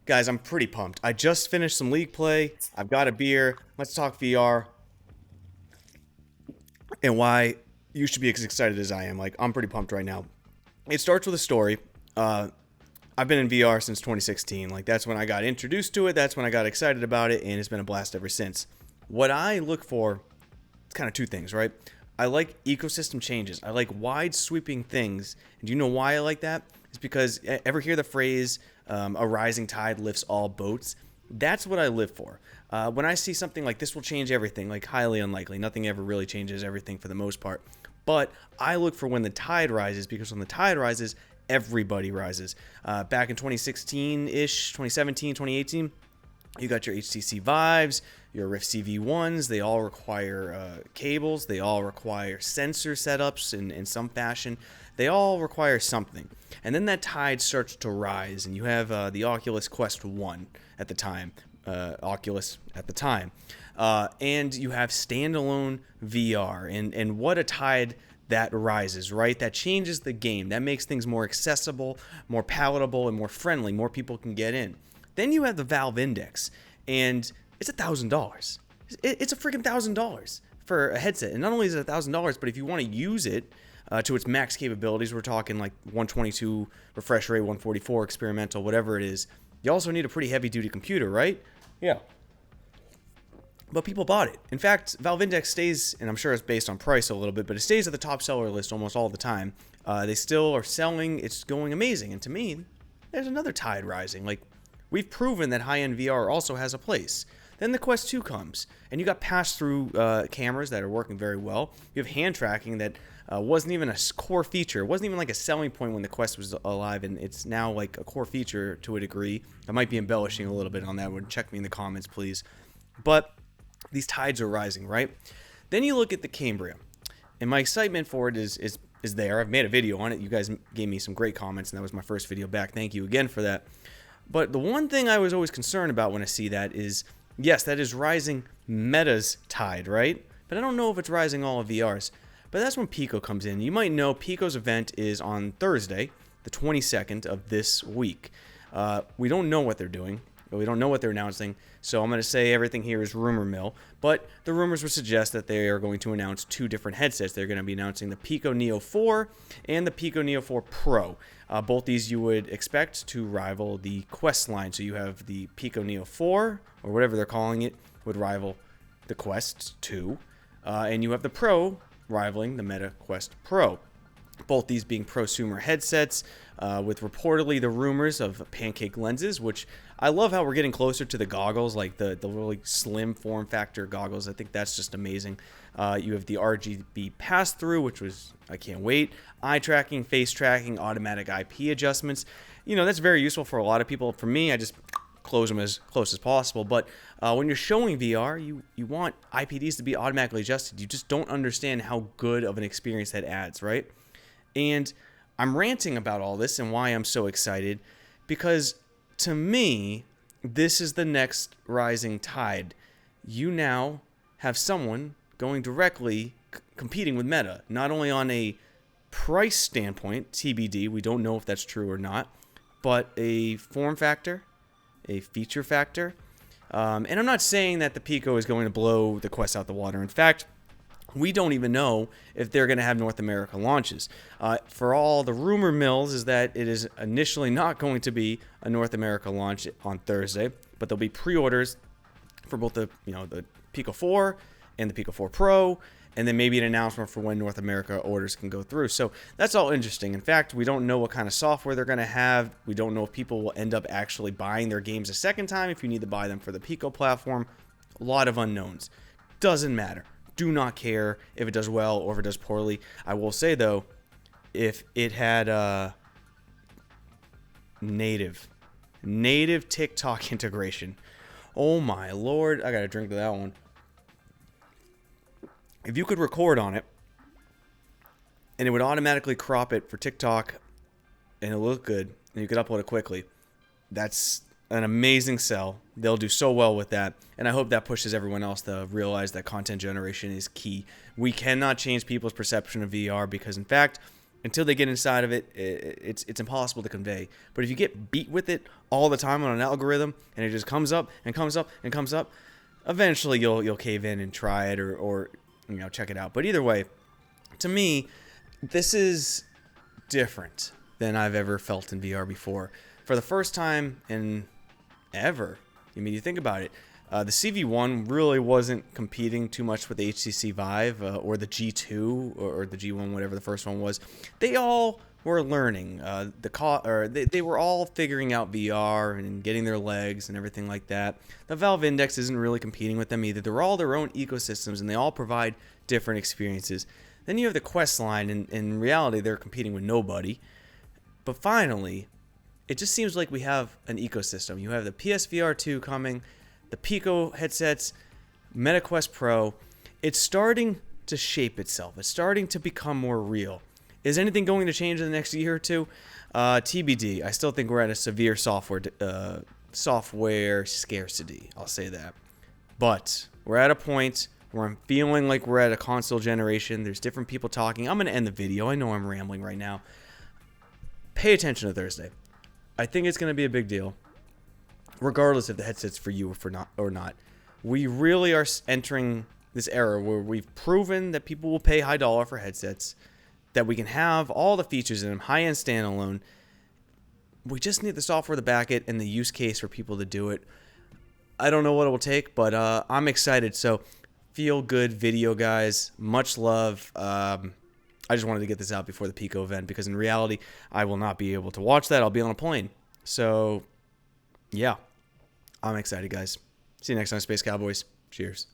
Guys, I'm pretty pumped. I just finished some League play. I've got a beer. Let's talk VR. And why you should be as excited as I am. Like, I'm pretty pumped right now. It starts with a story. I've been in VR since 2016. Like, that's when I got introduced to it. That's when I got excited about it. And it's been a blast ever since. What I look for, it's kind of two things, right? I like ecosystem changes. I like wide sweeping things. And do you know why I like that? It's because, ever hear the phrase, a rising tide lifts all boats? That's what I live for. When I see something like this will change everything, like highly unlikely, nothing ever really changes everything for the most part. But I look for when the tide rises, because when the tide rises, everybody rises. Back in 2016-ish, 2017, 2018, you got your HTC Vives, your Rift CV1s. They all require cables. They all require sensor setups in some fashion. They all require something. And then that tide starts to rise, and you have the Oculus Quest 1 at the time. And you have standalone VR. And what a tide that rises, right? That changes the game. That makes things more accessible, more palatable, and more friendly. More people can get in. Then you have the Valve Index, and it's $1,000. It's a freaking $1,000 for a headset. And not only is it $1,000, but if you want to use it to its max capabilities, we're talking like 122 refresh rate, 144 experimental, whatever it is. You also need a pretty heavy-duty computer, right? Yeah. But people bought it. In fact, Valve Index stays, and I'm sure it's based on price a little bit, but it stays at the top seller list almost all the time. They still are selling. It's going amazing. And to me, there's another tide rising. Like, we've proven that high-end VR also has a place. Then the Quest 2 comes, and you got pass-through cameras that are working very well. You have hand tracking that wasn't even a core feature. It wasn't even like a selling point when the Quest was alive, and it's now like a core feature to a degree. I might be embellishing a little bit on that one. Check me in the comments, please. But these tides are rising, right? Then you look at the Cambria, and my excitement for it is there. I've made a video on it. You guys gave me some great comments, and that was my first video back. Thank you again for that. But the one thing I was always concerned about when I see that is, yes, that is rising Meta's tide, right? But I don't know if it's rising all of VR's. But that's when Pico comes in. You might know Pico's event is on Thursday, the 22nd of this week. We don't know what they're doing. We don't know what they're announcing. So I'm going to say everything here is rumor mill. But the rumors would suggest that they are going to announce two different headsets. They're going to be announcing the Pico Neo 4 and the Pico Neo 4 Pro. Both these you would expect to rival the Quest line. So you have the Pico Neo 4, or whatever they're calling it, would rival the Quest 2. And you have the Pro rivaling the Meta Quest Pro. Both these being prosumer headsets with reportedly the rumors of pancake lenses, which I love how we're getting closer to the goggles, like the really slim form factor goggles. I think that's just amazing. You have the RGB pass-through, which was, I can't wait. Eye tracking, face tracking, automatic IP adjustments. You know, that's very useful for a lot of people. For me, I just close them as close as possible. But when you're showing VR, you want IPDs to be automatically adjusted. You just don't understand how good of an experience that adds, right? And I'm ranting about all this and why I'm so excited, because to me, this is the next rising tide. You now have someone going directly competing with Meta, not only on a price standpoint, TBD, we don't know if that's true or not, but a form factor, a feature factor. And I'm not saying that the Pico is going to blow the Quest out the water. In fact, we don't even know if they're going to have North America launches. For all the rumor mills is that it is initially not going to be a North America launch on Thursday, but there'll be pre-orders for both the Pico 4 and the Pico 4 Pro, and then maybe an announcement for when North America orders can go through. So that's all interesting. In fact, we don't know what kind of software they're going to have. We don't know if people will end up actually buying their games a second time, if you need to buy them for the Pico platform. A lot of unknowns. Doesn't matter. Do not care if it does well or if it does poorly. I will say, though, if it had native TikTok integration, oh my lord, I gotta drink to that one. If you could record on it and it would automatically crop it for TikTok and it'll look good and you could upload it quickly, that's an amazing sell. They'll do so well with that, and I hope that pushes everyone else to realize that content generation is key. We cannot change people's perception of VR because, in fact, until they get inside of it, it's impossible to convey. But if you get beat with it all the time on an algorithm, and it just comes up and comes up and comes up, eventually you'll cave in and try it, or check it out. But either way, to me, this is different than I've ever felt in VR before. For the first time in ever. I mean, you think about it. The CV1 really wasn't competing too much with the HTC Vive or the G2 or the G1, whatever the first one was. They all were learning. They were all figuring out VR and getting their legs and everything like that. The Valve Index isn't really competing with them either. They're all their own ecosystems, and they all provide different experiences. Then you have the Quest line, and in reality, they're competing with nobody. But finally, it just seems like we have an ecosystem. You have the PSVR 2 coming, the Pico headsets, MetaQuest Pro. It's starting to shape itself. It's starting to become more real. Is anything going to change in the next year or two? TBD. I still think we're at a severe software scarcity. I'll say that. But we're at a point where I'm feeling like we're at a console generation. There's different people talking. I'm going to end the video. I know I'm rambling right now. Pay attention to Thursday. I think it's going to be a big deal, regardless if the headset's for you or not. We really are entering this era where we've proven that people will pay high dollar for headsets, that we can have all the features in them, high-end standalone. We just need the software to back it and the use case for people to do it. I don't know what it will take, but I'm excited. So feel good video, guys. Much love. I just wanted to get this out before the Pico event, because in reality, I will not be able to watch that. I'll be on a plane. So, yeah, I'm excited, guys. See you next time, Space Cowboys. Cheers.